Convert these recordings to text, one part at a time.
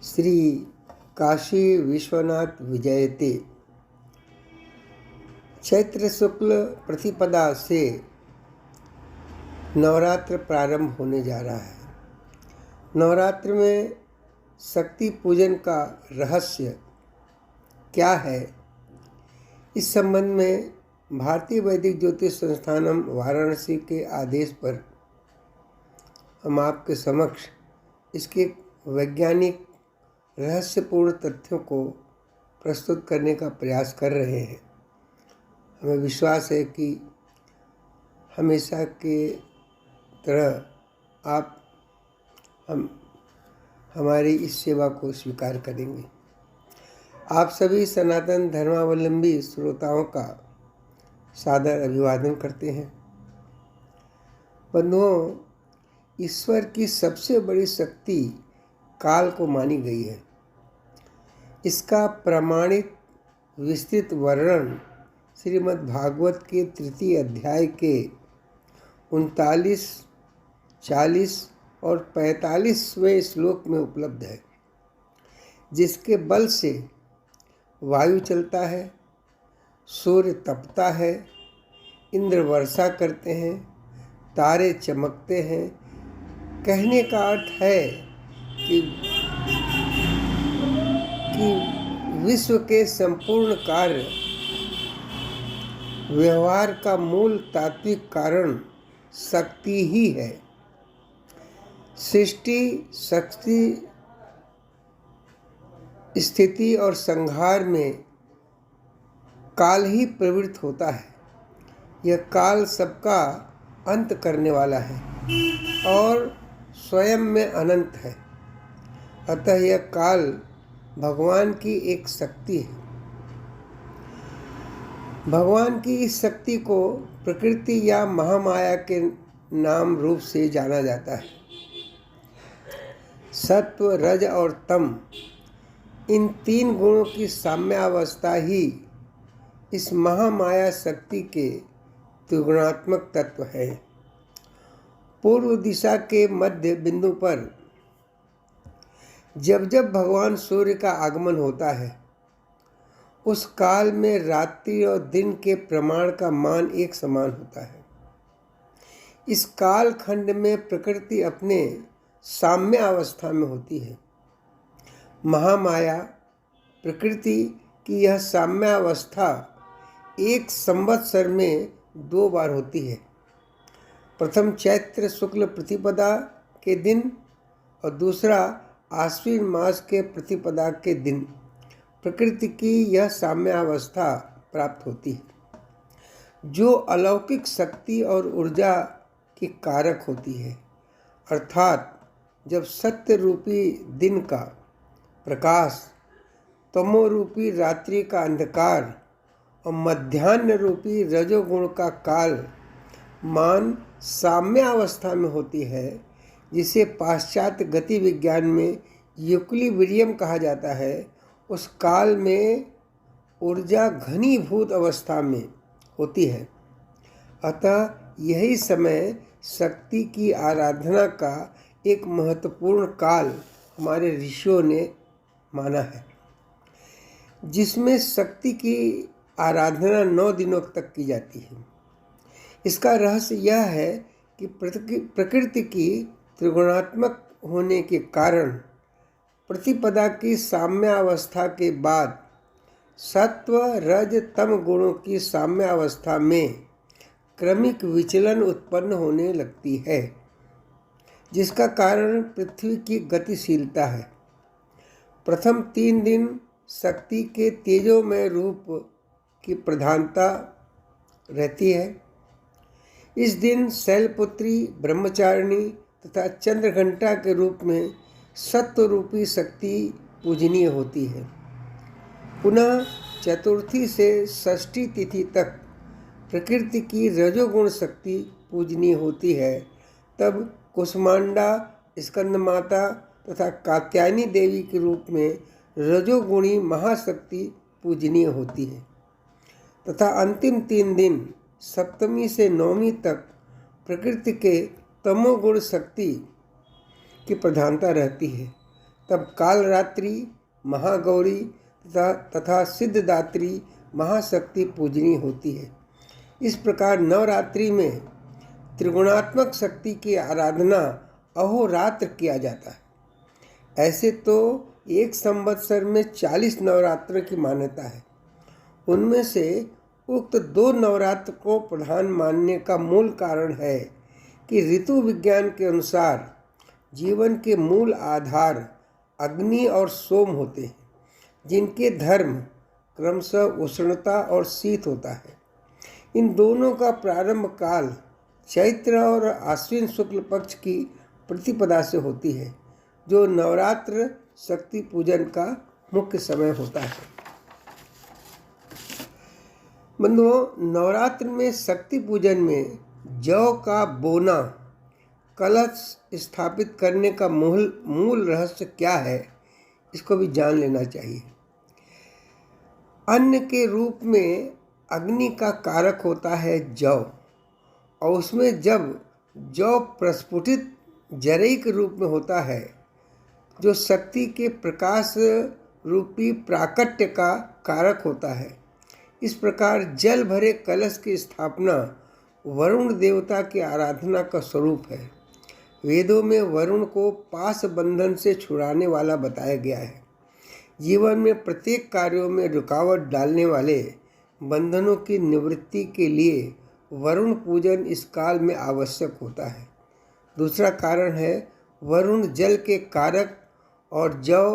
श्री काशी विश्वनाथ विजयते चैत्र शुक्ल प्रतिपदा से नवरात्र प्रारंभ होने जा रहा है। नवरात्र में शक्ति पूजन का रहस्य क्या है, इस संबंध में भारतीय वैदिक ज्योतिष संस्थानम वाराणसी के आदेश पर हम आपके समक्ष इसके वैज्ञानिक रहस्यपूर्ण तथ्यों को प्रस्तुत करने का प्रयास कर रहे हैं। हमें विश्वास है कि हमेशा के तरह आप हमारी इस सेवा को स्वीकार करेंगे। आप सभी सनातन धर्मावलंबी श्रोताओं का सादर अभिवादन करते हैं। बंधुओं, ईश्वर की सबसे बड़ी शक्ति काल को मानी गई है। इसका प्रमाणित विस्तृत वर्णन श्रीमद् भागवत के तृतीय अध्याय के 39, 40 और 45वें श्लोक में उपलब्ध है, जिसके बल से वायु चलता है, सूर्य तपता है, इंद्र वर्षा करते हैं, तारे चमकते हैं। कहने का अर्थ है कि विश्व के संपूर्ण कार्य व्यवहार का मूल तात्विक कारण शक्ति ही है। सृष्टि, शक्ति, स्थिति और संहार में काल ही प्रवृत्त होता है। यह काल सबका अंत करने वाला है और स्वयं में अनंत है। अतः यह काल भगवान की एक शक्ति है। भगवान की इस शक्ति को प्रकृति या महामाया के नाम रूप से जाना जाता है। सत्व, रज और तम, इन तीन गुणों की साम्यावस्था ही इस महामाया शक्ति के त्रिगुणात्मक तत्व है। पूर्व दिशा के मध्य बिंदु पर जब जब भगवान सूर्य का आगमन होता है, उस काल में रात्रि और दिन के प्रमाण का मान एक समान होता है। इस काल खंड में प्रकृति अपने साम्य अवस्था में होती है। महामाया प्रकृति की यह साम्य अवस्था एक संवत्सर में 2 बार होती है। प्रथम चैत्र शुक्ल प्रतिपदा के दिन और दूसरा आश्विन मास के प्रतिपदा के दिन प्रकृति की यह साम्यावस्था प्राप्त होती है, जो अलौकिक शक्ति और ऊर्जा की कारक होती है। अर्थात जब सत्य रूपी दिन का प्रकाश, तमो रूपी रात्रि का अंधकार और मध्याह्न रूपी रजोगुण का काल मान साम्यावस्था में होती है, जिसे पाश्चात्य गति विज्ञान में यूक्लिब्रियम कहा जाता है। उस काल में ऊर्जा घनीभूत अवस्था में होती है। अतः यही समय शक्ति की आराधना का एक महत्वपूर्ण काल हमारे ऋषियों ने माना है, जिसमें शक्ति की आराधना 9 दिनों तक की जाती है। इसका रहस्य यह है कि प्रकृति की त्रिगुणात्मक होने के कारण प्रतिपदा की साम्यावस्था के बाद सत्व, रज, तम गुणों की साम्यावस्था में क्रमिक विचलन उत्पन्न होने लगती है, जिसका कारण पृथ्वी की गतिशीलता है। प्रथम 3 दिन शक्ति के तेजोमय रूप की प्रधानता रहती है। इस दिन शैलपुत्री, ब्रह्मचारिणी तथा चंद्रघंटा के रूप में सत्व रूपी शक्ति पूजनीय होती है। पुनः चतुर्थी से षष्ठी तिथि तक प्रकृति की रजोगुण शक्ति पूजनीय होती है। तब कुष्मांडा, स्कंदमाता तथा कात्यायनी देवी के रूप में रजोगुणी महाशक्ति पूजनीय होती है तथा अंतिम 3 दिन सप्तमी से नवमी तक प्रकृति के तमोगुण शक्ति की प्रधानता रहती है तब कालरात्रि, महागौरी तथा सिद्धदात्री महाशक्ति पूजनीय होती है। इस प्रकार नवरात्रि में त्रिगुणात्मक शक्ति की आराधना अहोरात्र किया जाता है। ऐसे तो एक संवत्सर में 40 नवरात्र की मान्यता है। उनमें से उक्त 2 नवरात्र को प्रधान मानने का मूल कारण है कि ऋतु विज्ञान के अनुसार जीवन के मूल आधार अग्नि और सोम होते हैं, जिनके धर्म क्रमशः उष्णता और शीत होता है। इन दोनों का प्रारंभ काल चैत्र और आश्विन शुक्ल पक्ष की प्रतिपदा से होती है, जो नवरात्र शक्ति पूजन का मुख्य समय होता है। बंधुओं, नवरात्र में शक्ति पूजन में जौ का बोना, कलश स्थापित करने का मूल रहस्य क्या है, इसको भी जान लेना चाहिए। अन्न के रूप में अग्नि का कारक होता है जौ, और उसमें जब जौ प्रस्फुटित जरई के रूप में होता है, जो शक्ति के प्रकाश रूपी प्राकट्य का कारक होता है। इस प्रकार जल भरे कलश की स्थापना वरुण देवता की आराधना का स्वरूप है। वेदों में वरुण को पास बंधन से छुड़ाने वाला बताया गया है। जीवन में प्रत्येक कार्यों में रुकावट डालने वाले बंधनों की निवृत्ति के लिए वरुण पूजन इस काल में आवश्यक होता है। दूसरा कारण है वरुण जल के कारक और जौ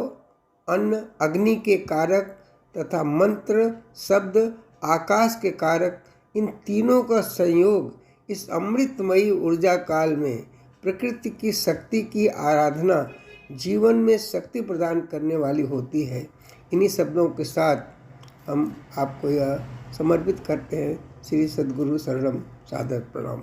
अन्न अग्नि के कारक तथा मंत्र शब्द आकाश के कारक, इन तीनों का संयोग इस अमृतमयी ऊर्जा काल में प्रकृति की शक्ति की आराधना जीवन में शक्ति प्रदान करने वाली होती है। इन्हीं शब्दों के साथ हम आपको यह समर्पित करते हैं। श्री सद्गुरु शरणम, सादर प्रणाम।